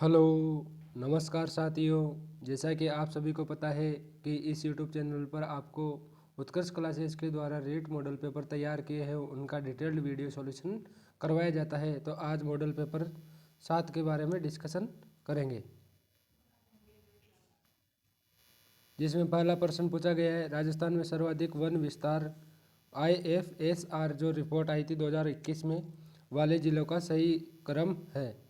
Hello, नमस्कार साथियों। जैसा कि आप सभी को पता है कि इस यूट्यूब चैनल पर आपको उत्कर्ष क्लासेस के द्वारा रेट मॉडल पेपर तैयार किए हैं उनका डिटेल्ड वीडियो सॉल्यूशन करवाया जाता है। तो आज मॉडल पेपर 7 के बारे में डिस्कशन करेंगे, जिसमें पहला प्रश्न पूछा गया है, राजस्थान में सर्वाधिक वन विस्तार IFSR जो रिपोर्ट आई थी 2021 में वाले जिलों का सही क्रम है।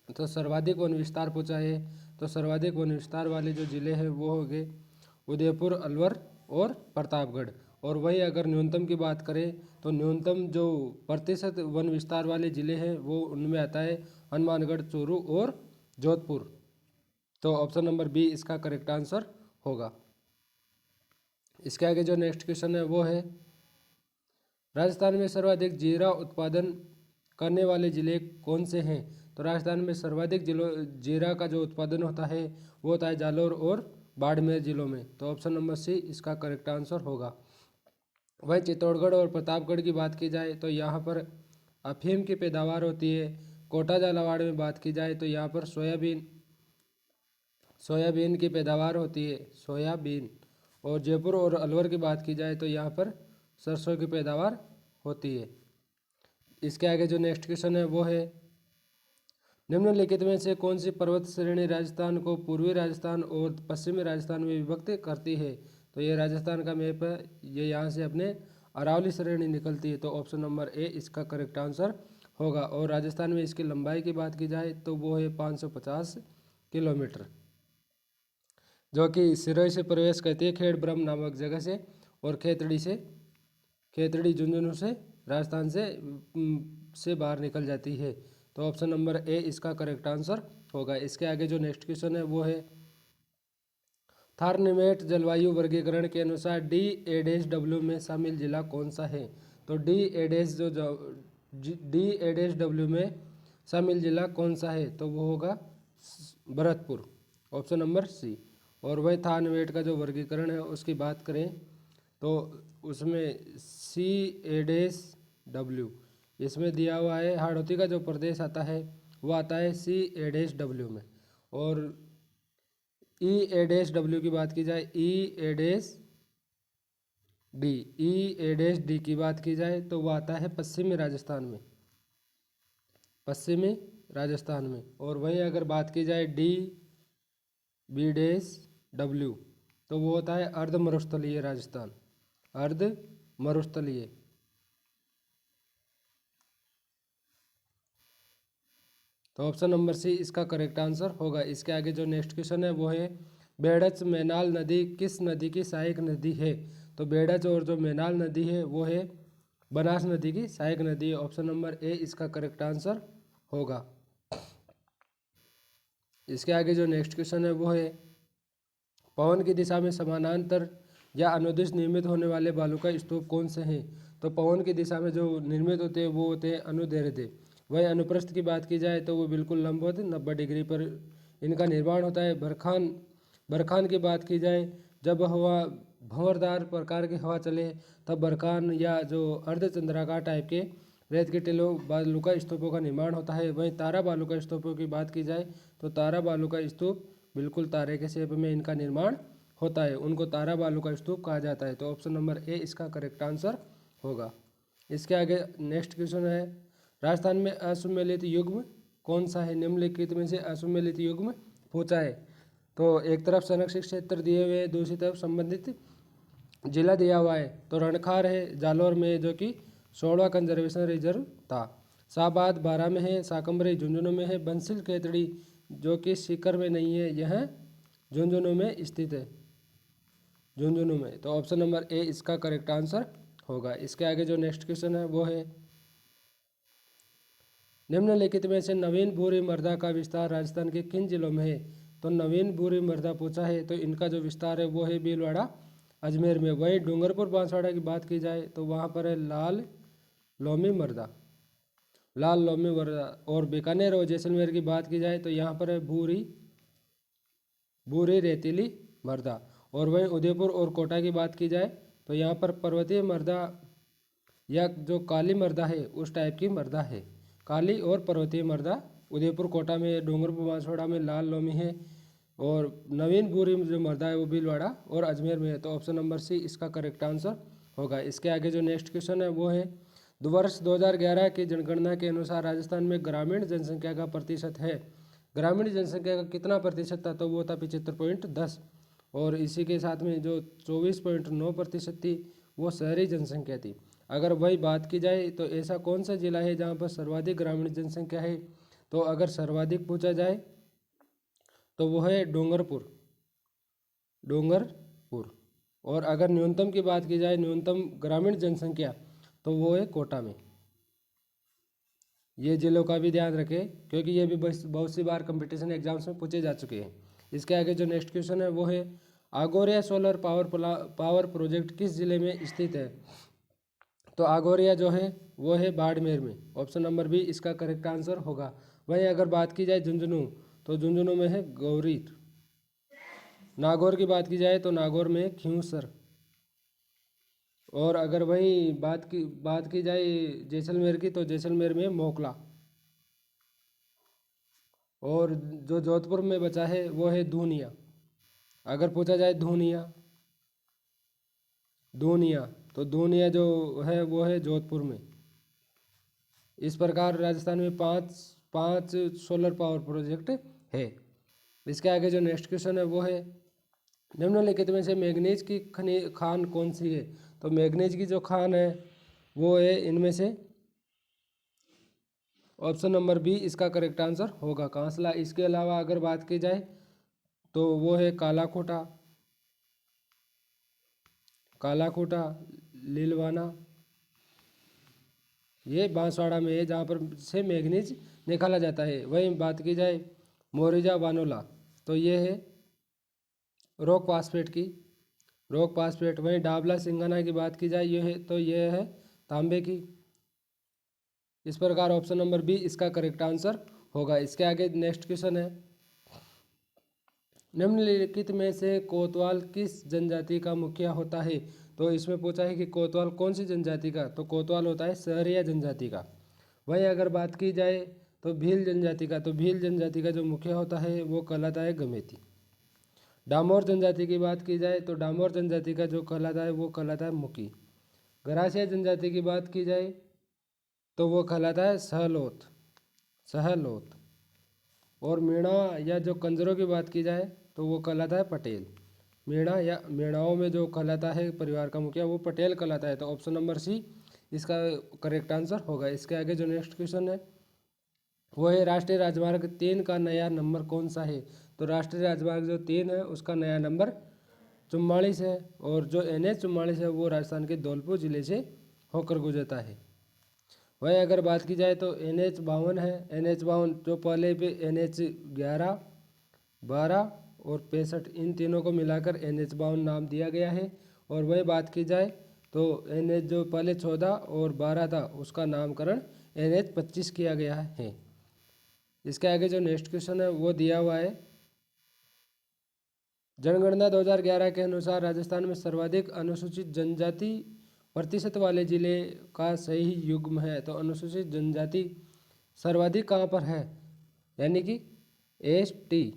तो सर्वाधिक वन विस्तार पूछा है, तो सर्वाधिक वन विस्तार वाले जो ज़िले हैं वो हो गए उदयपुर, अलवर और प्रतापगढ़। और वहीं अगर न्यूनतम की बात करें तो न्यूनतम जो प्रतिशत वन विस्तार वाले ज़िले हैं वो उनमें आता है हनुमानगढ़, चूरू और जोधपुर। तो ऑप्शन नंबर बी इसका करेक्ट आंसर होगा। इसके आगे जो नेक्स्ट क्वेश्चन है वो है, राजस्थान में सर्वाधिक जीरा उत्पादन करने वाले ज़िले कौन से हैं। तो राजस्थान में सर्वाधिक जिलों जीरा का जो उत्पादन होता है वो होता है जालौर और बाड़मेर जिलों में। तो ऑप्शन नंबर सी इसका करेक्ट आंसर होगा। वहीं चित्तौड़गढ़ और प्रतापगढ़ की बात की जाए तो यहाँ पर अफीम की पैदावार होती है। कोटा झालावाड़ में बात की जाए तो यहाँ पर सोयाबीन की पैदावार होती है, सोयाबीन। और जयपुर और अलवर की बात की जाए तो यहाँ पर सरसों की पैदावार होती है। इसके आगे जो नेक्स्ट क्वेश्चन है वो है, निम्नलिखित में से कौन सी पर्वत श्रेणी राजस्थान को पूर्वी राजस्थान और पश्चिमी राजस्थान में विभक्त करती है। तो ये राजस्थान का मैप है, ये यहाँ से अपने अरावली श्रेणी निकलती है। तो ऑप्शन नंबर ए इसका करेक्ट आंसर होगा। और राजस्थान में इसकी लंबाई की बात की जाए तो वो है 550 किलोमीटर, जो कि सिरोही से प्रवेश करती है खेड़ ब्रह्म नामक जगह से, और खेतड़ी झुंझुनू से राजस्थान से बाहर निकल जाती है। तो ऑप्शन नंबर ए इसका करेक्ट आंसर होगा। इसके आगे जो नेक्स्ट क्वेश्चन है वो है, थारनिमेट जलवायु वर्गीकरण के अनुसार DA-W में शामिल जिला कौन सा है। तो DA-W में शामिल जिला कौन सा है, तो वो होगा भरतपुर, ऑप्शन नंबर सी। और वही थारनिमेट का जो वर्गीकरण है उसकी बात करें तो उसमें CA-W इसमें दिया हुआ है। हाड़ौती का जो प्रदेश आता है वो आता है CA-W में। और EA-W की बात की जाए, EA-D की बात की जाए तो वो आता है पश्चिमी राजस्थान में। और वहीं अगर बात की जाए DB-W तो वो होता है अर्ध मरुस्थलीय राजस्थान, अर्ध मरुस्थलीय। तो ऑप्शन नंबर सी इसका करेक्ट आंसर होगा। इसके आगे जो नेक्स्ट क्वेश्चन है वो है, बेड़च मैनाल नदी किस नदी की सहायक नदी है। तो बेड़च और जो मैनाल नदी है वो है बनास नदी की सहायक नदी है। ऑप्शन नंबर ए इसका करेक्ट आंसर होगा। इसके आगे जो नेक्स्ट क्वेश्चन है वो है, पवन की दिशा में समानांतर या अनुदिश निर्मित होने वाले बालू का स्तूप कौन से हैं। तो पवन की दिशा में जो निर्मित होते हैं वो होते हैं अनुदैर्ध्य। वही अनुप्रस्थ की बात की जाए तो वो बिल्कुल लंबवत 90 डिग्री पर इनका निर्माण होता है। बरखान की बात की जाए, जब हवा भंवरदार प्रकार की हवा चले तब बरखान या जो अर्धचंद्राकार टाइप के रेत के टीलों बालू का स्तूपों का निर्माण होता है। वहीं तारा बालू का स्तूपों की बात की जाए तो तारा बालू का स्तूप बिल्कुल तारे के शेप में इनका निर्माण होता है, उनको तारा बालू का स्तूप कहा जाता है। तो ऑप्शन नंबर ए इसका करेक्ट आंसर होगा। इसके आगे नेक्स्ट क्वेश्चन है, राजस्थान में असुमेलित युग्म कौन सा है। निम्नलिखित में से असुमेलित युग्म पूछा है। तो एक तरफ संरक्षित क्षेत्र दिए हुए हैं, दूसरी तरफ संबंधित जिला दिया हुआ है। तो रणखार है जालौर में, जो कि 16वां कंजर्वेशन रिजर्व था। शाहबाद बारा में है, शाकंभरी झुंझुनू में है, बंसिल खेतड़ी जो कि सीकर में नहीं है, यह झुंझुनू में स्थित है, झुंझुनू में। तो ऑप्शन नंबर ए इसका करेक्ट आंसर होगा। इसके आगे जो नेक्स्ट क्वेश्चन है वो है, निम्नलिखित में से नवीन भूरी मृदा का विस्तार राजस्थान के किन जिलों में है। तो नवीन भूरी मृदा पूछा है, तो इनका जो विस्तार है वो है भीलवाड़ा अजमेर में। वहीं डूंगरपुर बांसवाड़ा की बात की जाए तो वहाँ पर है लाल लोमी मृदा। और बीकानेर और जैसलमेर की बात की जाए तो यहाँ पर है भूरी रेतीली मृदा। और वहीं उदयपुर और कोटा की बात की जाए तो यहाँ पर पर्वतीय मृदा या जो काली मृदा है उस टाइप की मृदा है। काली और पर्वतीय मृदा। उदयपुर कोटा में, डूंगरपुर बांसवाड़ा में लाल लोमी है, और नवीनपुरी जो मृदा है वो भीलवाड़ा और अजमेर में है। तो ऑप्शन नंबर सी इसका करेक्ट आंसर होगा। इसके आगे जो नेक्स्ट क्वेश्चन है वो है, वर्ष 2011 की जनगणना के अनुसार राजस्थान में ग्रामीण जनसंख्या का प्रतिशत है। ग्रामीण जनसंख्या का कितना प्रतिशत था? तो वो था 75.10, और इसी के साथ में जो 24.9% थी वो शहरी जनसंख्या थी। अगर वही बात की जाए तो ऐसा कौन सा जिला है जहाँ पर सर्वाधिक ग्रामीण जनसंख्या है? तो अगर सर्वाधिक पूछा जाए तो वो है डूंगरपुर। और अगर न्यूनतम की बात की जाए, न्यूनतम ग्रामीण जनसंख्या, तो वो है कोटा में। ये जिलों का भी ध्यान रखें क्योंकि ये भी बहुत सी बार कंपटीशन एग्जाम्स में पूछे जा चुके हैं। इसके आगे जो नेक्स्ट क्वेश्चन है वो है, आगोरिया सोलर पावर प्रोजेक्ट किस जिले में स्थित है? तो आगोरिया जो है वो है बाड़मेर में। ऑप्शन नंबर बी इसका करेक्ट आंसर होगा। वहीं अगर बात की जाए झुंझुनू, तो झुंझुनू में है गौरी। नागौर की बात की जाए तो नागौर में है खियूसर। और अगर वही बात की जाए जैसलमेर की, तो जैसलमेर में मोकला। और जो जोधपुर में बचा है वो है धूनिया। अगर पूछा जाए धूनिया तो धूनिया जो है वो है जोधपुर में। इस प्रकार राजस्थान में पाँच सोलर पावर प्रोजेक्ट है। इसके आगे जो नेक्स्ट क्वेश्चन है वो है, निम्नलिखित में से मैग्नीज की खान कौन सी है? तो मैग्नीज की जो खान है वो है इनमें से ऑप्शन नंबर बी इसका करेक्ट आंसर होगा, कांसला। इसके अलावा अगर बात की जाए तो वो है कालाकोटा, लीलवाना, ये बांसवाड़ा में है जहाँ पर से मैग्नीज निकाला जाता है। वहीं बात की जाए मोरिजा वानोला, तो ये है रॉक फास्फेट। वहीं डाबला सिंगाना की बात की जाए ये है तांबे की। इस प्रकार ऑप्शन नंबर बी इसका करेक्ट आंसर होगा। इसके आगे नेक्स्ट क्वेश्चन है, निम्नलिखित में से कोतवाल किस जनजाति का मुखिया होता है? तो इसमें पूछा है कि कोतवाल कौन सी जनजाति का? तो कोतवाल होता है सहरिया जनजाति का। वहीं अगर बात की जाए तो भील जनजाति का, तो भील जनजाति का जो मुखिया होता है वो कहलाता है गमेती। डामोर जनजाति की बात की जाए तो डामोर जनजाति का जो कहलाता है वो कहलाता है मुकी। गरासिया जनजाति की बात की जाए तो वो कहलाता है सहलोत। और मीणा या जो कंजरों की बात की जाए तो वो कहलाता है पटेल। मीणा या मीणाओं में जो कहलाता है परिवार का मुखिया वो पटेल कहलाता है। तो ऑप्शन नंबर सी इसका करेक्ट आंसर होगा। इसके आगे जो नेक्स्ट क्वेश्चन है वो है, राष्ट्रीय राजमार्ग 3 का नया नंबर कौन सा है? तो राष्ट्रीय राजमार्ग जो 3 है उसका नया नंबर 44 है। और जो NH 44 है वो राजस्थान के धौलपुर जिले से होकर गुजरता है। वहीं अगर बात की जाए तो NH 52 है। NH 52 जो पहले पे NH 11, 12 और 65 इन तीनों को मिलाकर NH 52 नाम दिया गया है। और वही बात की जाए तो NH जो पहले 14 और 12 था उसका नामकरण NH 25 किया गया है। इसके आगे जो नेक्स्ट क्वेश्चन है वो दिया हुआ है, जनगणना 2011 के अनुसार राजस्थान में सर्वाधिक अनुसूचित जनजाति प्रतिशत वाले जिले का सही युग्म है। तो अनुसूचित जनजाति सर्वाधिक कहाँ पर है? यानी कि SC।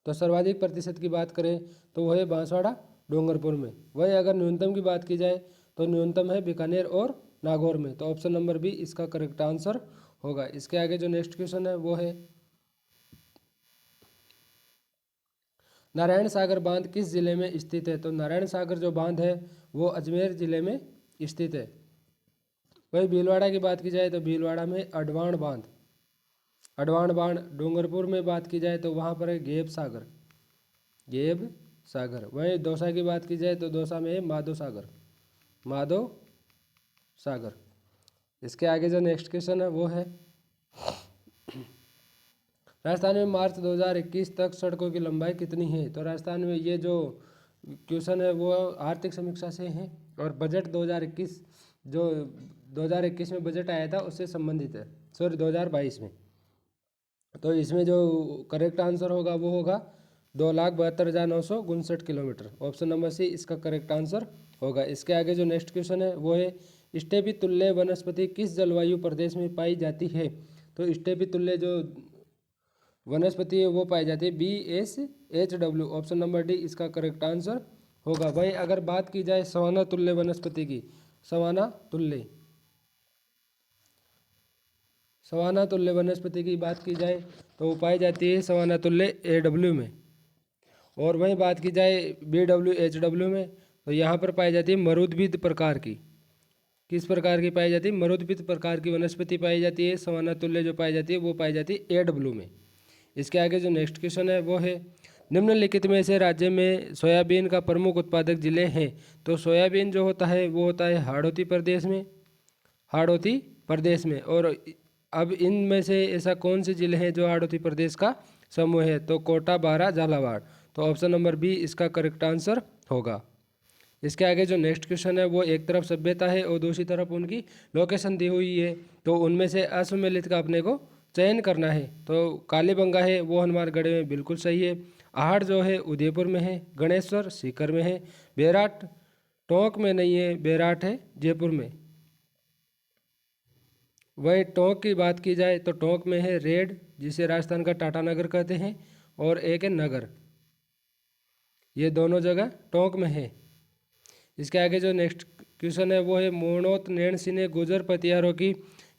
तो सर्वाधिक प्रतिशत की बात करें तो वह है बांसवाड़ा डूंगरपुर में। वहीं अगर न्यूनतम की बात की जाए तो न्यूनतम है बीकानेर और नागौर में। तो ऑप्शन नंबर बी इसका करेक्ट आंसर होगा। इसके आगे जो नेक्स्ट क्वेश्चन है वो है, नारायण सागर बांध किस जिले में स्थित है? तो नारायण सागर जो बांध है वो अजमेर जिले में स्थित है। वही भीलवाड़ा की बात की जाए तो भीलवाड़ा में अडवाण बांध। डूंगरपुर में बात की जाए तो वहाँ पर है गेब सागर। वहीं दौसा की बात की जाए तो दौसा में है माधो सागर। इसके आगे जो नेक्स्ट क्वेश्चन है वो है, राजस्थान में मार्च 2021 तक सड़कों की लंबाई कितनी है? तो राजस्थान में ये जो क्वेश्चन है वो आर्थिक समीक्षा से है और बजट 2021 जो 2021 में बजट आया था उससे संबंधित है, 2022 में। तो इसमें जो करेक्ट आंसर होगा वो होगा 2,72,959 किलोमीटर। ऑप्शन नंबर सी इसका करेक्ट आंसर होगा। इसके आगे जो नेक्स्ट क्वेश्चन है वो है, स्टेपी तुल्य वनस्पति किस जलवायु प्रदेश में पाई जाती है? तो स्टेपी तुल्य जो वनस्पति है वो पाई जाती है BSHW, ऑप्शन नंबर डी इसका करेक्ट आंसर होगा। भाई अगर बात की जाए सवाना तुल्य वनस्पति की, सवाना तुल्य वनस्पति की बात की जाए तो वो पाई जाती है सवाना तुल्य AW में। और वहीं बात की जाए BWHW में तो यहाँ पर पाई जाती है मरुद्भिद प्रकार की। किस प्रकार की पाई जाती है? मरुद्भिद प्रकार की वनस्पति पाई जाती है। सवाना तुल्य जो पाई जाती है वो पाई जाती है AW में। इसके आगे जो नेक्स्ट क्वेश्चन है वो है निम्नलिखित में से राज्य में सोयाबीन का प्रमुख उत्पादक जिले हैं। तो सोयाबीन जो होता है वो होता है हाड़ौती प्रदेश में। और अब इनमें से ऐसा कौन से जिले हैं जो हाड़ौती प्रदेश का समूह है? तो कोटा, बारा, झालावाड़। तो ऑप्शन नंबर बी इसका करेक्ट आंसर होगा। इसके आगे जो नेक्स्ट क्वेश्चन है वो एक तरफ सभ्यता है और दूसरी तरफ उनकी लोकेशन दी हुई है। तो उनमें से असम्मिलित का अपने को चयन करना है। तो कालीबंगा है वो हनुमानगढ़ में, बिल्कुल सही है। आहड़ जो है उदयपुर में है। गणेश्वर सीकर में है। बेराट टोंक में नहीं है, बेराट है जयपुर में। वही टोंक की बात की जाए तो टोंक में है रेड, जिसे राजस्थान का टाटा नगर कहते हैं, और एक है नगर। ये दोनों जगह टोंक में है। इसके आगे जो नेक्स्ट क्वेश्चन है वो है मोर्णोत नैणसी ने गुर्जर प्रतिहारों की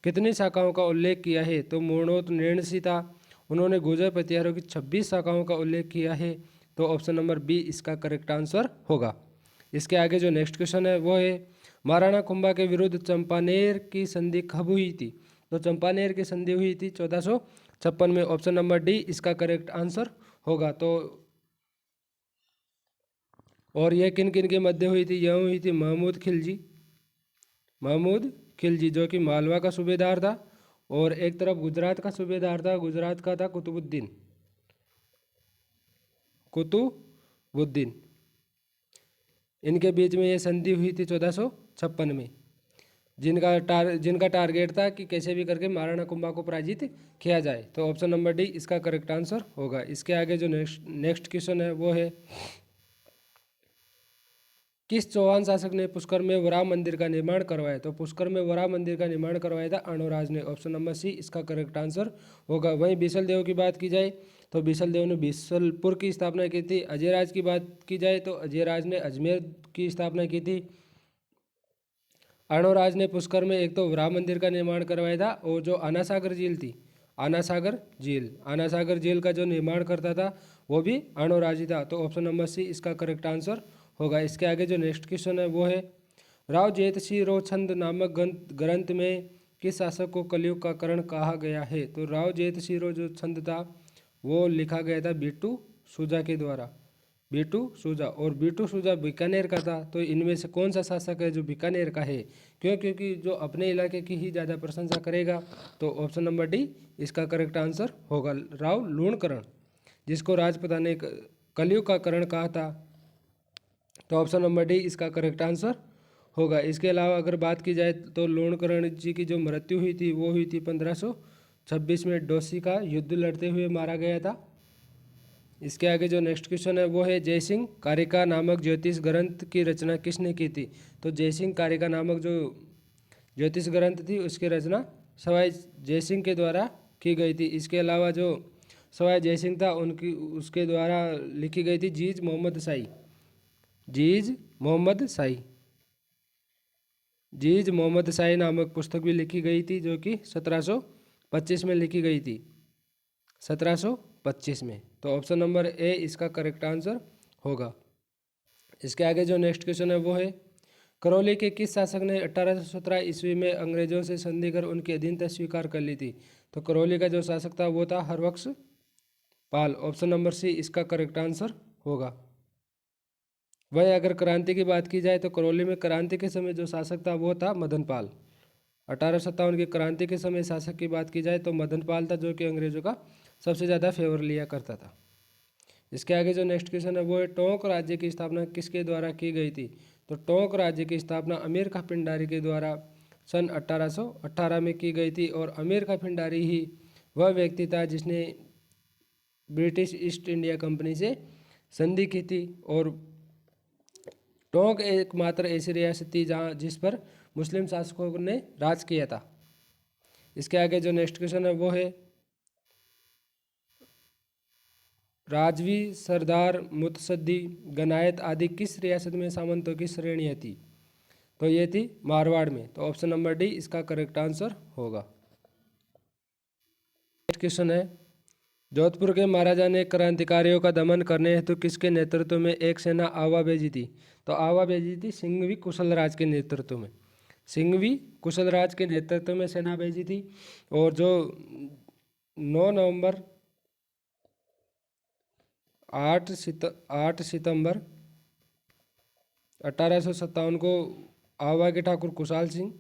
कितनी शाखाओं का उल्लेख किया है? तो मोर्णोत नैणसी था, उन्होंने गुर्जर प्रतिहारों की 26 शाखाओं का उल्लेख किया है। तो ऑप्शन नंबर बी इसका करेक्ट आंसर होगा। इसके आगे जो नेक्स्ट क्वेश्चन है वो है महाराणा कुंभा के विरुद्ध चंपानेर की संधि कब हुई थी? तो चंपानेर की संधि हुई थी 1456 में। ऑप्शन नंबर डी इसका करेक्ट आंसर होगा। तो और यह किन किन के मध्य हुई थी? यह हुई थी महमूद खिलजी जो कि मालवा का सूबेदार था, और एक तरफ गुजरात का सूबेदार था, गुजरात का था कुतुबुद्दीन। इनके बीच में ये संधि हुई थी 1456 में, जिनका टारगेट था कि कैसे भी करके महाराणा कुंभा को पराजित किया जाए। तो ऑप्शन नंबर डी इसका करेक्ट आंसर होगा। इसके आगे जो नेक्स्ट क्वेश्चन है वो है किस चौहान शासक ने पुष्कर में वराह मंदिर का निर्माण करवाया? तो पुष्कर में वराह मंदिर का निर्माण करवाया था अणोराज ने। ऑप्शन नंबर सी इसका करेक्ट आंसर होगा। वहीं बीसल देव की बात की जाए तो बीसल देव ने बीसलपुर की स्थापना की थी। अजयराज की बात की जाए तो अजयराज ने अजमेर की स्थापना की थी। अणोराज ने पुष्कर में एक तो वराह मंदिर का निर्माण करवाया था, और जो आनासागर झील थी, आनासागर झील का जो निर्माण करता था वो भी अणोराज ही था। तो ऑप्शन नंबर सी इसका करेक्ट आंसर होगा। इसके आगे जो नेक्स्ट क्वेश्चन है वो है राव जेतसिंह रोछंद नामक ग्रंथ में किस शासक को कलयुग का करण कहा गया है? तो राव जेतसिंह रो जो छंद था वो लिखा गया था बीटू सूजा के द्वारा, और बीटू सूजा बीकानेर का था। तो इनमें से कौन सा शासक है जो बीकानेर का है? क्योंकि जो अपने इलाके की ही ज़्यादा प्रशंसा करेगा। तो ऑप्शन नंबर डी इसका करेक्ट आंसर होगा, राव लूणकरण, जिसको राजपुता ने कलयुग का करण कहा था। तो ऑप्शन नंबर डी इसका करेक्ट आंसर होगा। इसके अलावा अगर बात की जाए तो लूणकरण जी की जो मृत्यु हुई थी वो हुई थी 1526 में, डोसी का युद्ध लड़ते हुए मारा गया था। इसके आगे जो नेक्स्ट क्वेश्चन है वो है जयसिंह कारिका नामक ज्योतिष ग्रंथ की रचना किसने की थी? तो जयसिंह कारिका नामक जो ज्योतिष ग्रंथ थी उसकी रचना सवाई जयसिंह के द्वारा की गई थी। इसके अलावा जो सवाई जयसिंह था उसके द्वारा लिखी गई थी जीज मोहम्मद शाही नामक पुस्तक भी लिखी गई थी, जो कि 1725 में लिखी गई थी, 1725 में। तो ऑप्शन नंबर ए इसका करेक्ट आंसर होगा। इसके आगे जो नेक्स्ट क्वेश्चन है वो है करौली के किस शासक ने 1817 ईस्वी में अंग्रेजों से संधि कर उनकी अधीनता स्वीकार कर ली थी? तो करौली का जो शासक था वो था हरबख्श पाल। ऑप्शन नंबर सी इसका करेक्ट आंसर होगा। वही अगर क्रांति की बात की जाए तो करौली में क्रांति के समय जो शासक था वो था मदनपाल। 1857 की क्रांति के समय शासक की बात की जाए तो मदनपाल था, जो कि अंग्रेजों का सबसे ज़्यादा फेवर लिया करता था। इसके आगे जो नेक्स्ट क्वेश्चन है वो है टोंक राज्य की स्थापना किसके द्वारा की गई थी? तो टोंक राज्य की स्थापना अमीर खां पिंडारी के द्वारा सन 1818 में की गई थी, और अमीर खां पिंडारी ही वह व्यक्ति था जिसने ब्रिटिश ईस्ट इंडिया कंपनी से संधि की थी। और टोंक एकमात्र ऐसी रियासत थी जिस पर मुस्लिम शासकों ने राज किया था। इसके आगे जो नेक्स्ट क्वेश्चन है वो है राजवी, सरदार, मुतसद्दी, गनायत आदि किस रियासत में सामंतों की श्रेणियाँ थी? तो ये थी मारवाड़ में। तो ऑप्शन नंबर डी इसका करेक्ट आंसर होगा। नेक्स्ट क्वेश्चन है जोधपुर के महाराजा ने क्रांतिकारियों का दमन करने हेतु किसके नेतृत्व में एक सेना आवा भेजी थी? तो आवा भेजी थी सिंघवी कुशलराज के नेतृत्व में। सिंघवी कुशलराज के नेतृत्व में सेना भेजी थी। और जो 9 नवंबर 8 सितंबर 1857 को आवा के ठाकुर कुशाल सिंह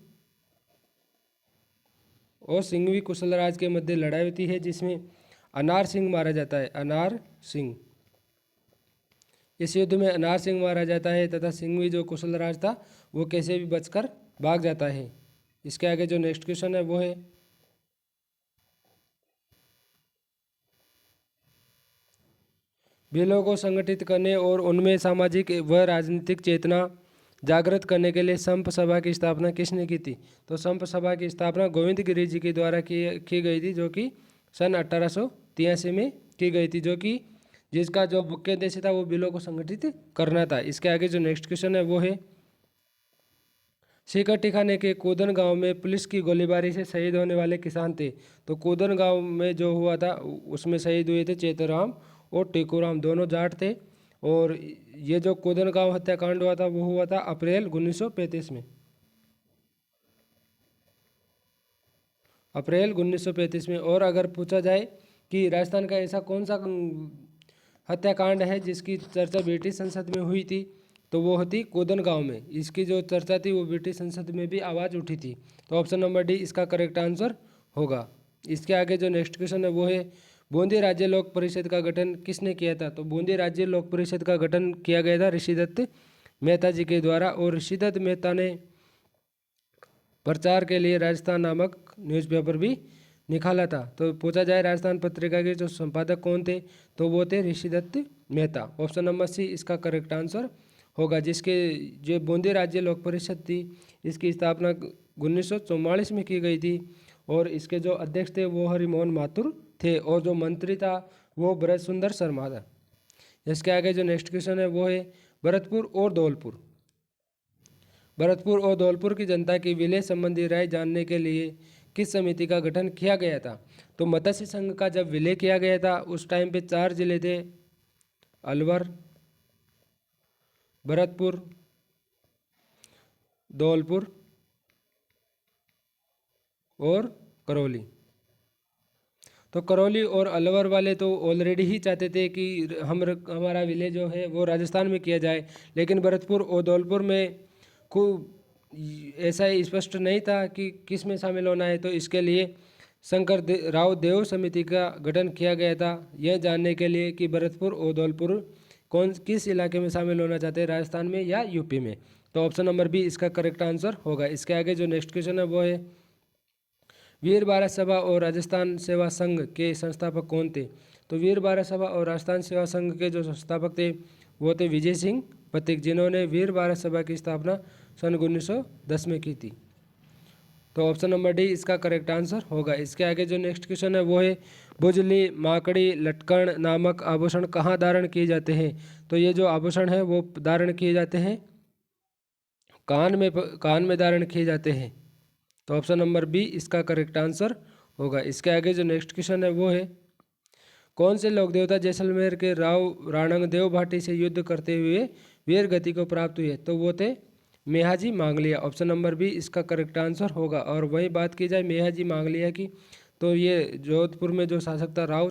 और सिंघवी कुशलराज के मध्य लड़ाई होती है, जिसमें अनार सिंह मारा जाता है। अनार सिंह, इस युद्ध में अनार सिंह मारा जाता है तथा सिंघवी जो कुशलराज था वो कैसे भी बचकर भाग जाता है। इसके आगे जो नेक्स्ट क्वेश्चन है वो है भीलों को संगठित करने और उनमें सामाजिक व राजनीतिक चेतना जागृत करने के लिए संप सभा की स्थापना किसने की थी? तो संप सभा की स्थापना गोविंद गिरी जी के द्वारा की गई थी, जो कि सन 1883 में की गई थी, जो कि जिसका जो मुख्य उद्देश्य था वो बिलों को संगठित करना था। इसके आगे जो नेक्स्ट क्वेश्चन है वो है सीकर ठिकाने के कूदन गांव में पुलिस की गोलीबारी से शहीद होने वाले किसान थे। तो कूदन गांव में जो हुआ था उसमें शहीद हुए थे चेतराम और टेकूराम, दोनों जाट थे। और ये जो कूदन गांव हत्याकांड हुआ था वो हुआ था अप्रैल 1935 में। अप्रैल 1935 में। और अगर पूछा जाए कि राजस्थान का ऐसा कौन सा हत्याकांड है जिसकी चर्चा ब्रिटिश संसद में हुई थी, तो वो होती कूदन गांव में। इसकी जो चर्चा थी वो ब्रिटिश संसद में भी आवाज़ उठी थी। तो ऑप्शन नंबर डी इसका करेक्ट आंसर होगा। इसके आगे जो नेक्स्ट क्वेश्चन है वो है बूंदी राज्य लोक परिषद का गठन किसने किया था? तो बूंदी राज्य लोक परिषद का गठन किया गया था ऋषिदत्त मेहता जी के द्वारा। और ऋषिदत्त मेहता ने प्रचार के लिए राजस्थान नामक न्यूज़पेपर भी निकाला था। तो पूछा जाए राजस्थान पत्रिका के जो संपादक कौन थे, तो वो थे Rishidatta Mehta. Option number C इसका करेक्ट आंसर होगा। जिसके जो बूंदी राज्य लोक परिषद थी इसकी स्थापना 1944 में की गई थी। और इसके जो अध्यक्ष थे वो हरिमोहन माथुर थे और जो मंत्री था वो ब्रज सुंदर शर्मा था। इसके आगे जो नेक्स्ट क्वेश्चन है वो है भरतपुर और धौलपुर। भरतपुर और धौलपुर की जनता की विलय संबंधी राय जानने के लिए किस समिति का गठन किया गया था? तो मत्स्य संघ का जब विलय किया गया था उस टाइम पे 4 जिले थे, अलवर, भरतपुर, धौलपुर और करौली। तो करौली और अलवर वाले तो ऑलरेडी ही चाहते थे कि हमारा विलय जो है वो राजस्थान में किया जाए, लेकिन भरतपुर और धौलपुर में खूब ऐसा स्पष्ट नहीं था कि किस में शामिल होना है। तो इसके लिए राव देव समिति का गठन किया गया था, यह जानने के लिए कि भरतपुर और धौलपुर किस इलाके में शामिल होना चाहते हैं, राजस्थान में या यूपी में। तो ऑप्शन नंबर बी इसका करेक्ट आंसर होगा। इसके आगे जो नेक्स्ट क्वेश्चन है वो है वीर भारत सभा और राजस्थान सेवा संघ के संस्थापक कौन थे? तो वीर भारत सभा और राजस्थान सेवा संघ के जो संस्थापक थे वो थे विजय सिंह पथिक, जिन्होंने वीर भारत सभा की स्थापना सन 1910 में की थी। तो ऑप्शन नंबर डी इसका करेक्ट आंसर होगा। इसके आगे जो नेक्स्ट क्वेश्चन है वो है बुजली, माकड़ी, लटकन नामक आभूषण कहाँ धारण किए जाते हैं? तो ये जो आभूषण है वो धारण किए जाते हैं कान में धारण किए जाते हैं। तो ऑप्शन नंबर बी इसका करेक्ट आंसर होगा। इसके आगे जो नेक्स्ट क्वेश्चन है वो है कौन से लोक देवता जैसलमेर के राव राणंग देव भाटी से युद्ध करते हुए वीर गति को प्राप्त हुए? तो वो थे Mehaji Mangalia. Option number B इसका करेक्ट आंसर होगा। और वही बात की जाए मेहाजी मांगलिया की, तो ये जोधपुर में जो शासक था राव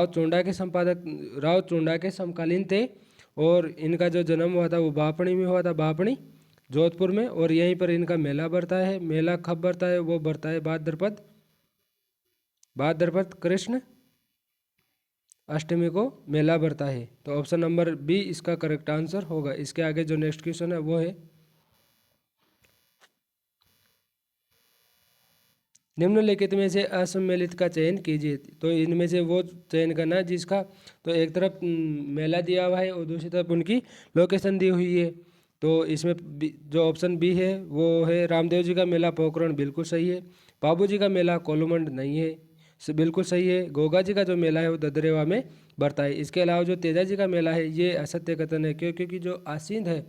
चोंडा के समकालीन थे। और इनका जो जन्म हुआ था वो बापणी में हुआ था, बापणी जोधपुर में। और यहीं पर इनका मेला बढ़ता है, मेला कब बढ़ता है? वो बढ़ता है भाद्रपद कृष्ण अष्टमी को मेला बढ़ता है। तो ऑप्शन नंबर बी इसका करेक्ट आंसर होगा। इसके आगे जो नेक्स्ट क्वेश्चन है वो है निम्नलिखित में से असम्मिलित का चयन कीजिए। तो इनमें से वो चयन करना है जिसका तो एक तरफ मेला दिया हुआ है और दूसरी तरफ उनकी लोकेशन दी हुई है। तो इसमें जो ऑप्शन बी है वो है रामदेव जी का मेला पोखरण, बिल्कुल सही है। बाबू जी का मेला कोलुमंड नहीं है, बिल्कुल सही है। गोगा जी का जो मेला है वो ददरेवा में बढ़ता है। इसके अलावा जो तेजा जी का मेला है ये असत्य कथन है, क्योंकि जो आसींद है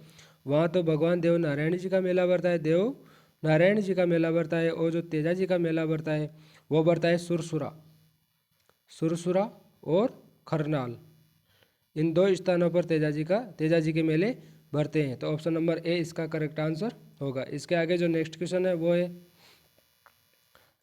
वहाँ तो भगवान देव नारायण जी का मेला बढ़ता है, देव नारायण जी का मेला बढ़ता है। और जो तेजा जी का मेला बढ़ता है वो बढ़ता है सुरसुरा, सुरसुरा और खरनाल, इन दो स्थानों पर तेजा जी के मेले भरते हैं। तो ऑप्शन नंबर ए इसका करेक्ट आंसर होगा। इसके आगे जो नेक्स्ट क्वेश्चन है वो है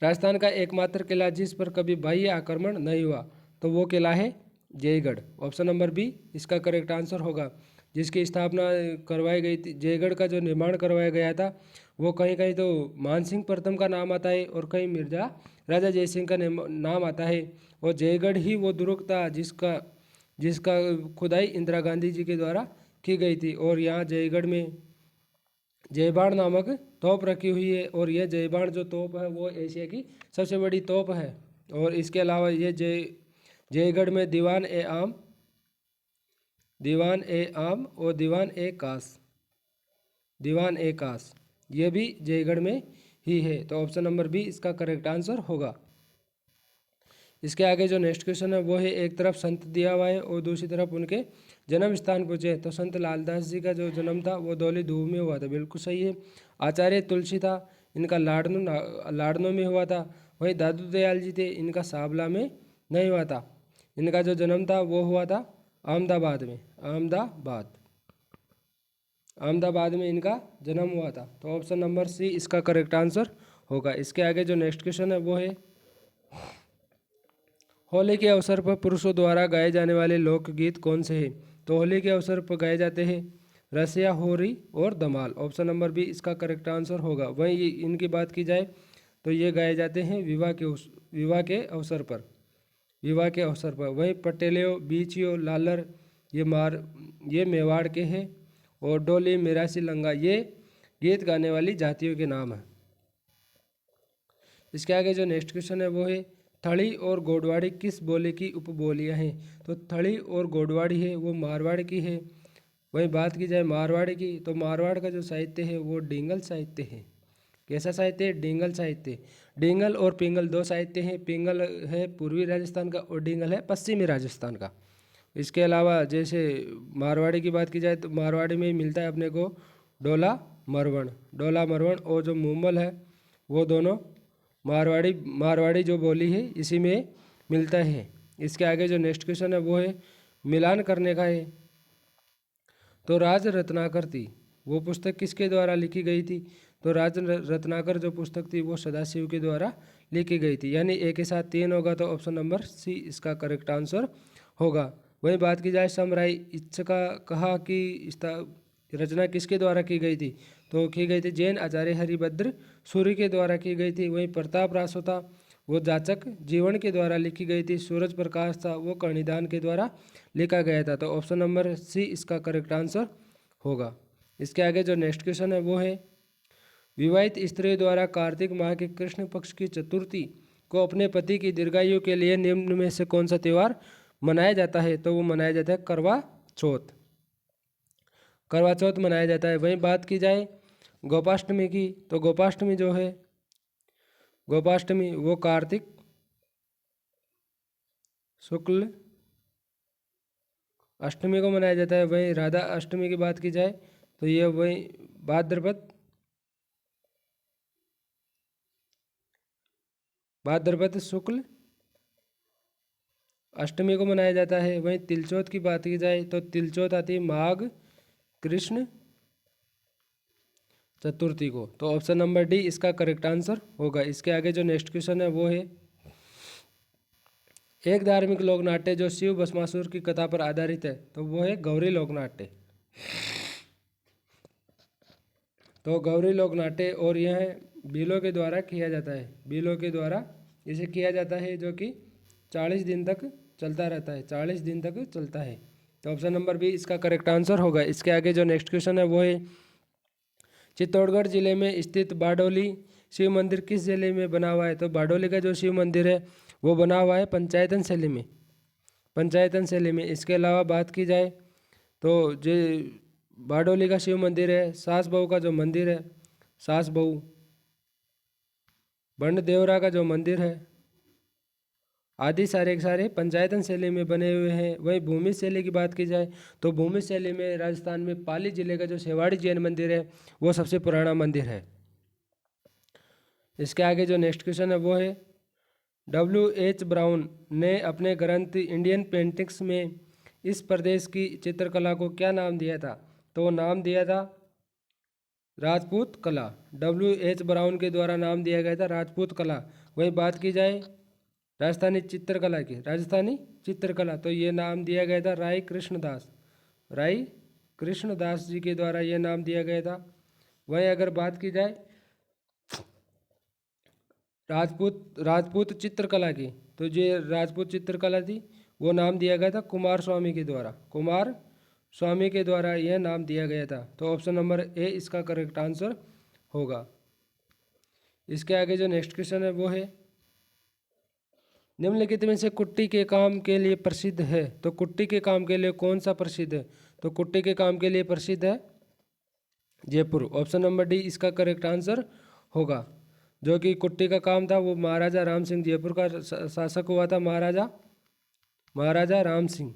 राजस्थान का एकमात्र किला जिस पर कभी बाह्य आक्रमण नहीं हुआ, तो वो किला है जयगढ़। ऑप्शन नंबर बी इसका करेक्ट आंसर होगा। जिसकी स्थापना करवाई गई थी, जयगढ़ का जो निर्माण करवाया गया था वो कहीं कहीं तो मानसिंह प्रथम का नाम आता है और कहीं मिर्जा राजा जयसिंह का नाम आता है। और जयगढ़ ही वो दुर्ग था जिसका जिसका खुदाई इंदिरा गांधी जी के द्वारा की गई थी। और यहाँ जयगढ़ में जयबाण नामक तोप रखी हुई है, और यह जयबाण जो तोप है वो एशिया की सबसे बड़ी तोप है। और इसके अलावा ये जयगढ़ में दीवान ए आम और दीवान ए कास ये भी जयगढ़ में ही है। तो ऑप्शन नंबर बी इसका करेक्ट आंसर होगा। इसके आगे जो नेक्स्ट क्वेश्चन है वो है एक तरफ संत दिया हुआ है और दूसरी तरफ उनके जन्म स्थान पूछे। तो संत लालदास जी का जो जन्म था वो धौली धूब में हुआ था, बिल्कुल सही है। आचार्य तुलसी था, इनका लाडनो में हुआ था। वहीं दादू दयाल जी थे, इनका साबला में नहीं हुआ था। इनका जो जन्म था वो हुआ था अहमदाबाद में, अहमदाबाद में इनका जन्म हुआ था। तो ऑप्शन नंबर सी इसका करेक्ट आंसर होगा। इसके आगे जो नेक्स्ट क्वेश्चन है वो है होली के अवसर पर पुरुषों द्वारा गाए जाने वाले लोकगीत कौन से हैं? तो होली के अवसर पर गाए जाते हैं रसिया, होरी और धमाल। ऑप्शन नंबर बी इसका करेक्ट आंसर होगा। वहीं इनकी बात की जाए तो ये गाए जाते हैं विवाह के अवसर पर। वहीं पटेलियो, बीचियो, लालर ये मेवाड़ के हैं। और डोली, मिरासी, लंगा ये गीत गाने वाली जातियों के नाम हैं। इसके आगे जो नेक्स्ट क्वेश्चन है वो है थड़ी और गोडवाड़ी किस बोली की उपबोलियाँ हैं? तो थड़ी और गोडवाड़ी है वो मारवाड़ की है। वहीं बात की जाए मारवाड़ की तो मारवाड़ का जो साहित्य है वो डिंगल साहित्य है। कैसा साहित्य है? डिंगल साहित्य। डिंगल और पिंगल दो साहित्य हैं। पिंगल है पूर्वी राजस्थान का और डिंगल है पश्चिमी राजस्थान का। इसके अलावा जैसे मारवाड़ी की बात की जाए तो मारवाड़ी में ही मिलता है अपने को डोला मरवण और जो मुंबल है वो दोनों मारवाड़ी जो बोली है इसी में मिलता है। इसके आगे जो नेक्स्ट क्वेश्चन है वो है मिलान करने का है। तो राज रत्नाकर थी वो पुस्तक किसके द्वारा लिखी गई थी? तो राज रत्नाकर जो पुस्तक थी वो सदाशिव के द्वारा लिखी गई थी। यानी एक के साथ 3 होगा, तो ऑप्शन नंबर सी इसका करेक्ट आंसर होगा। वहीं बात की जाए समराई इच्छका कहा कि रचना किसके द्वारा की गई थी? तो की गई थी जैन आचार्य हरिभद्र सूर्य के द्वारा की गई थी। वहीं प्रताप रासो था वो जाचक जीवन के द्वारा लिखी गई थी। सूरज प्रकाश था वो कर्णिदान के द्वारा लिखा गया था। तो ऑप्शन नंबर सी इसका करेक्ट आंसर होगा। इसके आगे जो नेक्स्ट क्वेश्चन है वो है विवाहित स्त्री द्वारा कार्तिक माह के कृष्ण पक्ष की चतुर्थी को अपने पति की दीर्घायु के लिए निम्न में से कौन सा त्यौहार मनाया जाता है? तो वो मनाया जाता है करवा चौथ मनाया जाता है। वहीं बात की जाए गोपाष्टमी की तो गोपाष्टमी जो है वो कार्तिक शुक्ल अष्टमी को मनाया जाता है। वहीं राधा अष्टमी की बात की जाए तो ये वहीं भाद्रपद शुक्ल अष्टमी को मनाया जाता है। वहीं तिलचौथ की बात की जाए तो तिलचौथ आती है माघ कृष्ण चतुर्थी को। तो ऑप्शन नंबर डी इसका करेक्ट आंसर होगा। इसके आगे जो नेक्स्ट क्वेश्चन है वो है एक धार्मिक लोक नाट्य जो शिव भस्मासुर की कथा पर आधारित है, तो वो है गौरी लोक नाट्य। तो गौरी लोक नाट्य और यह बीलों के द्वारा किया जाता है, बीलों के द्वारा इसे किया जाता है जो कि 40 दिन तक चलता रहता है, 40 दिन तक चलता है। तो ऑप्शन नंबर बी इसका करेक्ट आंसर होगा। इसके आगे जो नेक्स्ट क्वेश्चन है वो है चित्तौड़गढ़ जिले में स्थित बारडोली शिव मंदिर किस जिले में बना हुआ है? तो बारडोली का जो शिव मंदिर है वो बना हुआ है पंचायतन शैली में। इसके अलावा बात की जाए तो जो बारडोली का शिव मंदिर है, सास बहू का जो मंदिर है, सास बहू, बंड देवरा का जो मंदिर है, आदि सारे के सारे पंचायतन शैली में बने हुए हैं। वहीं भूमि शैली की बात की जाए तो भूमि शैली में राजस्थान में पाली जिले का जो सेवाड़ी जैन मंदिर है वो सबसे पुराना मंदिर है। इसके आगे जो नेक्स्ट क्वेश्चन है वो है W.H. ब्राउन ने अपने ग्रंथ इंडियन पेंटिंग्स में इस प्रदेश की चित्रकला को क्या नाम दिया था? तो नाम दिया था राजपूत कला। W.H. ब्राउन के द्वारा नाम दिया गया था राजपूत कला। वही बात की जाए राजस्थानी चित्रकला की, राजस्थानी चित्रकला, तो ये नाम दिया गया था राय कृष्णदास, राय कृष्णदास जी के द्वारा ये नाम दिया गया था। वहीं अगर बात की जाए राजपूत चित्रकला की, तो ये राजपूत चित्रकला थी वो नाम दिया गया था कुमार स्वामी के द्वारा, कुमार स्वामी के द्वारा यह नाम दिया गया था। तो ऑप्शन नंबर ए इसका करेक्ट आंसर होगा। इसके आगे जो नेक्स्ट क्वेश्चन है वो है निम्नलिखित में से कुट्टी के काम के लिए प्रसिद्ध है? तो कुट्टी के काम के लिए कौन सा प्रसिद्ध है? तो कुट्टी के काम के लिए प्रसिद्ध है जयपुर। ऑप्शन नंबर डी इसका करेक्ट आंसर होगा। जो कि कुट्टी का काम था वो महाराजा राम सिंह, जयपुर का शासक हुआ था महाराजा राम सिंह,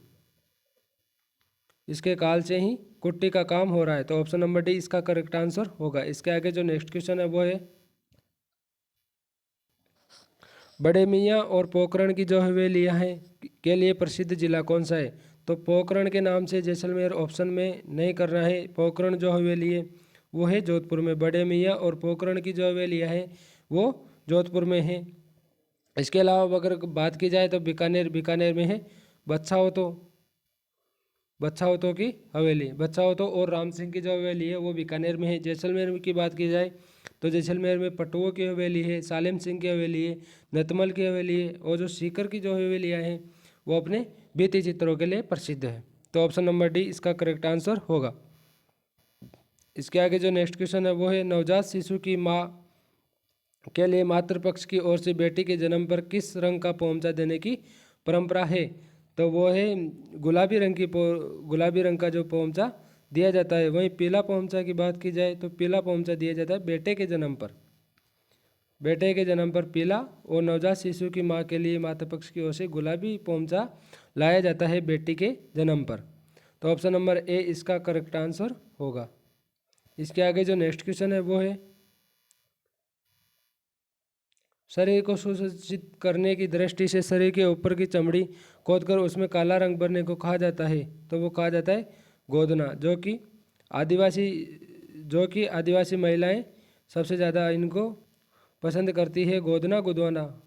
इसके काल से ही कुट्टी का काम हो रहा है। तो ऑप्शन नंबर डी इसका करेक्ट आंसर होगा। इसके आगे जो नेक्स्ट क्वेश्चन है वो है बड़े मियाँ और पोखरण की जो हवेलियाँ हैं के लिए प्रसिद्ध जिला कौन सा है? तो पोखरण के नाम से जैसलमेर ऑप्शन में नहीं करना है। पोखरण जो हवेली है वो है जोधपुर में। बड़े मियाँ और पोखरण की जो हवेलियाँ हैं वो जोधपुर में है। इसके अलावा अगर बात की जाए तो बीकानेर में है बच्छावतों की हवेली, बच्छावतों और राम सिंह की जो हवेली है वो बीकानेर में है। जैसलमेर की बात की जाए तो जैसलमेर में पटुओं की हवेली है, सालेम सिंह की हवेली है, नतमल की हवेली है, और जो सीकर की जो हवेलियाँ हैं वो अपने भित्ति चित्रों के लिए प्रसिद्ध है। तो ऑप्शन नंबर डी इसका करेक्ट आंसर होगा। इसके आगे जो नेक्स्ट क्वेश्चन है वो है नवजात शिशु की माँ के लिए मातृपक्ष की ओर से बेटी के जन्म पर किस रंग का पोमचा देने की परंपरा है? तो वो है गुलाबी रंग का जो पोमचा दिया जाता है। वहीं पीला पोमचा की बात की जाए तो पीला पोमचा दिया जाता है बेटे के जन्म पर पीला, और नवजात शिशु की माँ के लिए मातृपक्ष की ओर से गुलाबी पोमचा लाया जाता है बेटी के जन्म पर। तो ऑप्शन नंबर ए इसका करेक्ट आंसर होगा। इसके आगे जो नेक्स्ट क्वेश्चन है वो है शरीर को सुसज्जित करने की दृष्टि से शरीर के ऊपर की चमड़ी खोदकर उसमें काला रंग भरने को कहा जाता है। तो वो कहा जाता है गोदना, जो कि आदिवासी महिलाएं सबसे ज़्यादा इनको पसंद करती है, गोदना गुदवाना,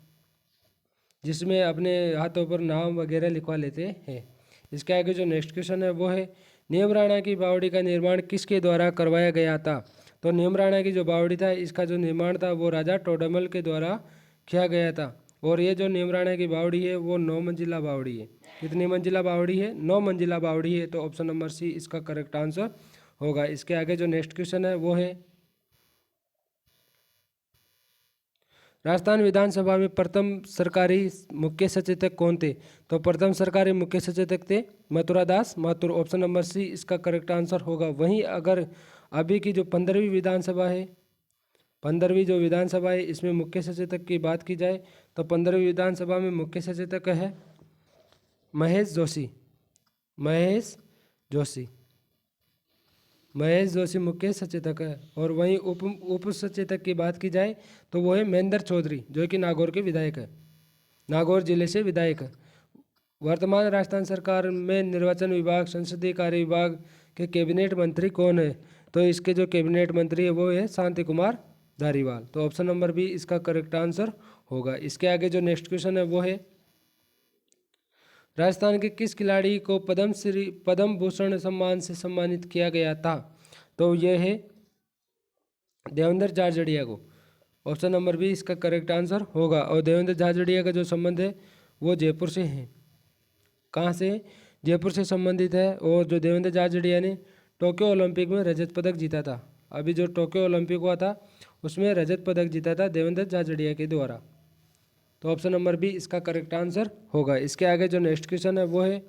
जिसमें अपने हाथों पर नाम वगैरह लिखवा लेते हैं। इसके आगे जो नेक्स्ट क्वेश्चन है वो है नीमराणा की बावड़ी का निर्माण किसके द्वारा करवाया गया था? तो नीमराणा की जो बावड़ी था इसका जो निर्माण था वो राजा टोडरमल के द्वारा किया गया था। और ये जो नीमराणा की बावड़ी है वो 9 मंजिला बावड़ी है। कितनी मंजिला बावड़ी है? 9 मंजिला बावड़ी है। तो ऑप्शन नंबर सी इसका करेक्ट आंसर होगा। इसके आगे जो नेक्स्ट क्वेश्चन है वो है राजस्थान विधानसभा में प्रथम सरकारी मुख्य सचेतक कौन थे? तो प्रथम सरकारी मुख्य सचेतक थे Mathuradas Mathur. Option number C इसका करेक्ट आंसर होगा। वहीं अगर अभी की जो 15वीं विधानसभा है, 15वीं जो विधानसभा है इसमें मुख्य सचेतक की बात की जाए तो 15वीं विधानसभा में मुख्य सचेतक है महेश जोशी मुख्य सचेतक है। और वहीं उप सचेतक की बात की जाए तो वो है महेंद्र चौधरी, जो कि नागौर के विधायक है, नागौर जिले से विधायक है। वर्तमान राजस्थान सरकार में निर्वाचन विभाग, संसदीय कार्य विभाग के कैबिनेट मंत्री कौन है? तो इसके जो कैबिनेट मंत्री है वो है शांति कुमार धारीवाल। तो ऑप्शन नंबर बी इसका करेक्ट आंसर होगा। इसके आगे जो नेक्स्ट क्वेश्चन है वो है राजस्थान के किस खिलाड़ी को पद्म भूषण सम्मान से सम्मानित किया गया था? तो ये है देवेंद्र झाझड़िया को। ऑप्शन नंबर बी इसका करेक्ट आंसर होगा। और देवेंद्र झाझड़िया का जो संबंध है वो जयपुर से है। कहाँ से? जयपुर से संबंधित है। और जो देवेंद्र झाझड़िया ने टोक्यो ओलंपिक में रजत पदक जीता था, अभी जो टोक्यो ओलंपिक हुआ था उसमें रजत पदक जीता था देवेंद्र झाझड़िया के द्वारा। तो ऑप्शन नंबर बी इसका करेक्ट आंसर होगा। इसके आगे जो नेक्स्ट क्वेश्चन है वो है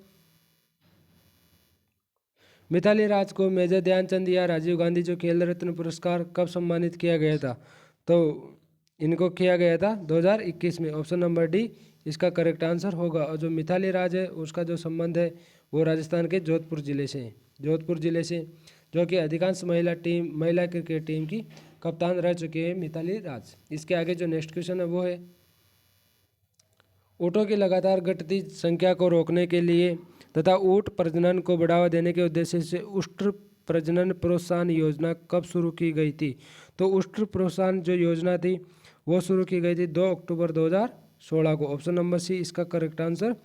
मिताली राज को मेजर ध्यानचंद या राजीव गांधी जो खेल रत्न पुरस्कार कब सम्मानित किया गया था? तो इनको किया गया था 2021 में। ऑप्शन नंबर डी इसका करेक्ट आंसर होगा। और जो मिताली राज है उसका जो संबंध है वो राजस्थान के जोधपुर जिले से है, जोधपुर जिले से, जो कि अधिकांश महिला क्रिकेट टीम की कप्तान रह चुके हैं मिताली राज। इसके आगे जो नेक्स्ट क्वेश्चन है वो है, ऊँटों की लगातार घटती संख्या को रोकने के लिए तथा ऊँट प्रजनन को बढ़ावा देने के उद्देश्य से उष्ट्र प्रजनन प्रोत्साहन योजना कब शुरू की गई थी? तो उष्ट्र प्रोत्साहन जो योजना थी वो शुरू की गई थी 2 अक्टूबर 2016 को। ऑप्शन नंबर सी इसका करेक्ट आंसर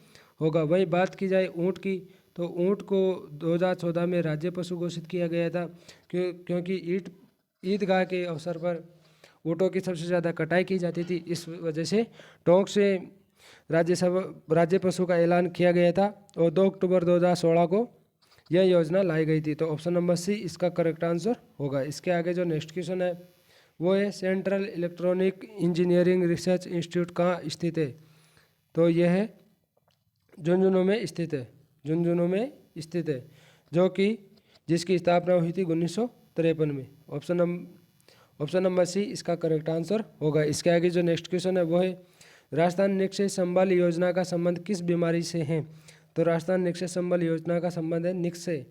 होगा। वहीं बात की जाए ऊँट की, तो ऊँट को 2014 में राज्य पशु घोषित किया गया था क्योंकि ईदगाह के अवसर पर ऊँटों की सबसे ज़्यादा कटाई की जाती थी। इस वजह से टोंक से राज्य पशु का ऐलान किया गया था और 2 अक्टूबर 2016 को यह योजना लाई गई थी। तो ऑप्शन नंबर सी इसका करेक्ट आंसर होगा। इसके आगे जो नेक्स्ट क्वेश्चन है वो है, central electronic engineering research institute कहाँ स्थित है? तो यह है झुंझुनू में स्थित है, झुंझुनू में स्थित है, जो कि जिसकी स्थापना हुई थी 1953 में। ऑप्शन नंबर सी इसका करेक्ट आंसर होगा। इसके आगे जो नेक्स्ट क्वेश्चन है वो है, राजस्थान निक्षय संबल योजना का संबंध किस बीमारी से है? तो राजस्थान निक्षय संबल योजना का संबंध है निक्षय,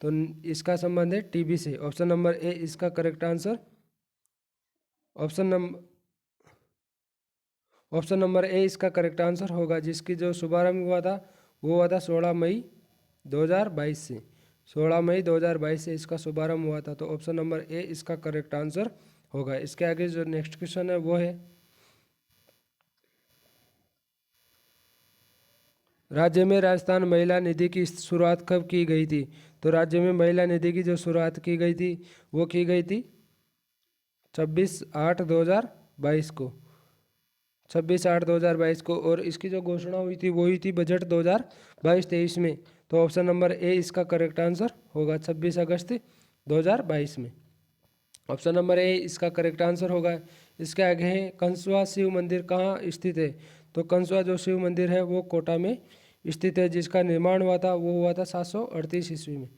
तो इसका संबंध है टीबी से। ऑप्शन नंबर ए इसका correct answer. Option number A इसका करेक्ट आंसर होगा, जिसकी जो शुभारंभ हुआ था वो हुआ था 16 मई 2022 से। 16 मई 2022 से इसका शुभारंभ हुआ था। तो ऑप्शन नंबर ए इसका करेक्ट आंसर होगा। इसके आगे जो नेक्स्ट क्वेश्चन है वो है, राज्य में राजस्थान महिला निधि की शुरुआत कब की गई थी? तो राज्य में महिला निधि की जो शुरुआत की गई थी वो की गई थी 26/8/2022 को, 26/8/2022 को। और इसकी जो घोषणा हुई थी वो हुई थी बजट 2022-23 में। तो ऑप्शन नंबर ए इसका करेक्ट आंसर होगा, 26 अगस्त 2022 में। ऑप्शन नंबर ए इसका करेक्ट आंसर होगा। इसके आगे है, कंसुआ शिव मंदिर कहाँ स्थित है? तो कंसुआ जो शिव मंदिर है वो कोटा में स्थित है, जिसका निर्माण हुआ था वो हुआ था 738 ईस्वी में।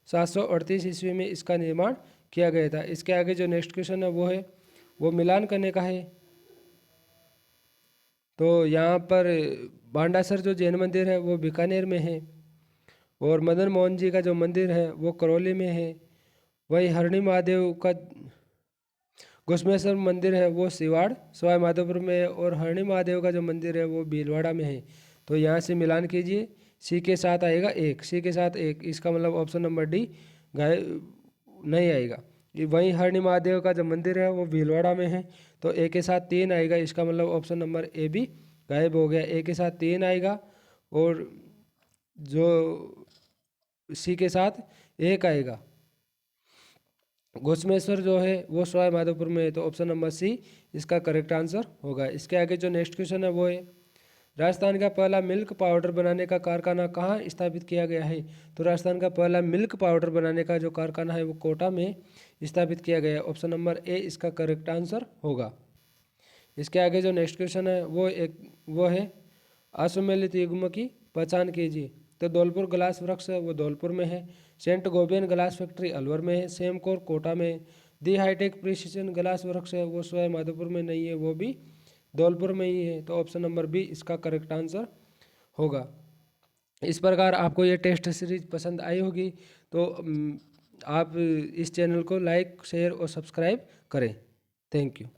738 ईस्वी में इसका निर्माण किया गया था। इसके आगे जो नेक्स्ट क्वेश्चन है वो है, वो मिलान करने का है। तो यहाँ पर बांडासर जो जैन मंदिर है वो बीकानेर में है, और मदन मोहन जी का जो मंदिर है वो करौली में है। वही हरणी महादेव का घुश्मेश्वर मंदिर है वो सिवाड़ सवाई माधोपुर में है, और हरणी महादेव का जो मंदिर है वो भीलवाड़ा में है। तो यहाँ से मिलान कीजिए, सी के साथ आएगा 1, सी के साथ 1, इसका मतलब ऑप्शन नंबर डी नहीं आएगा। वहीं हरणी महादेव का जो मंदिर है वो भीलवाड़ा में है, तो ए के साथ 3 आएगा, इसका मतलब ऑप्शन नंबर ए भी गायब हो गया। ए के साथ 3 आएगा और जो सी के साथ 1 आएगा। घुश्मेश्वर जो है वो सवाई माधोपुर में है, तो ऑप्शन नंबर सी इसका करेक्ट आंसर होगा। इसके आगे जो नेक्स्ट क्वेश्चन है वो है, राजस्थान का पहला मिल्क पाउडर बनाने का कारखाना कहाँ स्थापित किया गया है? तो राजस्थान का पहला मिल्क पाउडर बनाने का जो कारखाना है वो कोटा में स्थापित किया गया है। ऑप्शन नंबर ए इसका करेक्ट आंसर होगा। इसके आगे जो नेक्स्ट क्वेश्चन है वो है, असुमेलित युग्म की पहचान कीजिए। तो धौलपुर ग्लास वृक्ष है वो धौलपुर में है, सेंट गोबियन ग्लास फैक्ट्री अलवर में है, सेमकोर कोटा में, दी हाईटेक प्रिसीजन ग्लास वृक्ष है वो सवाई माधोपुर में नहीं है, वो भी धौलपुर में ही है। तो ऑप्शन नंबर बी इसका करेक्ट आंसर होगा। इस प्रकार आपको ये टेस्ट सीरीज पसंद आई होगी तो आप इस चैनल को लाइक, शेयर और सब्सक्राइब करें। Thank you.